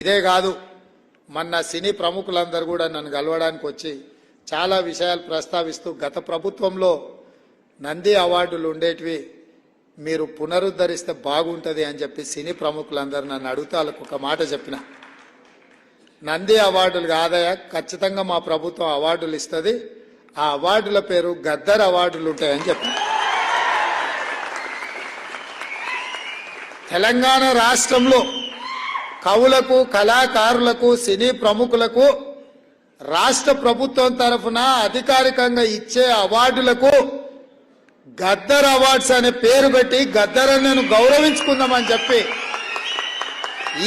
ఇదే కాదు మొన్న సినీ ప్రముఖులందరూ కూడా నన్ను కలవడానికి వచ్చి చాలా విషయాలు ప్రస్తావిస్తూ గత ప్రభుత్వంలో నంది అవార్డులు ఉండేటివి మీరు పునరుద్ధరిస్తే బాగుంటుంది అని చెప్పి సినీ ప్రముఖులందరూ నన్ను అడుగుతా వాళ్ళకు ఒక మాట చెప్పిన. నంది అవార్డులు కాదయా, ఖచ్చితంగా మా ప్రభుత్వం అవార్డులు ఇస్తుంది, ఆ అవార్డుల పేరు గద్దర్ అవార్డులు ఉంటాయని చెప్పి. తెలంగాణ రాష్ట్రంలో కవులకు, కళాకారులకు, సినీ ప్రముఖులకు రాష్ట్ర ప్రభుత్వం తరఫున అధికారికంగా ఇచ్చే అవార్డులకు గద్దర్ అవార్డ్స్ అనే పేరు పెట్టి గద్దరన్నను గౌరవించుకుందామని చెప్పి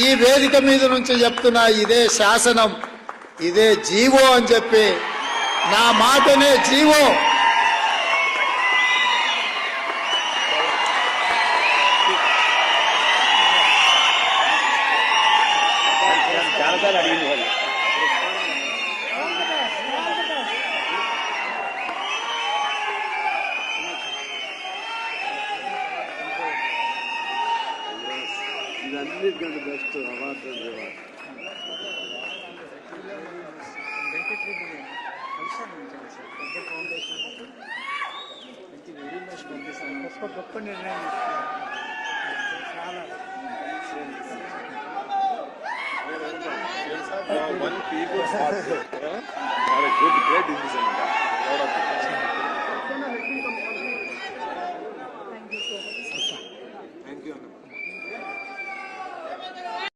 ఈ వేదిక మీద నుంచి చెప్తున్నా. ఇదే శాసనం, ఇదే జీవో అని చెప్పి, నా మాటనే జీవో. ఇదన్నిటికంటే బెస్ట్ అవార్డు గొప్ప నిర్ణయం. one people's heart. Not a good, great decision.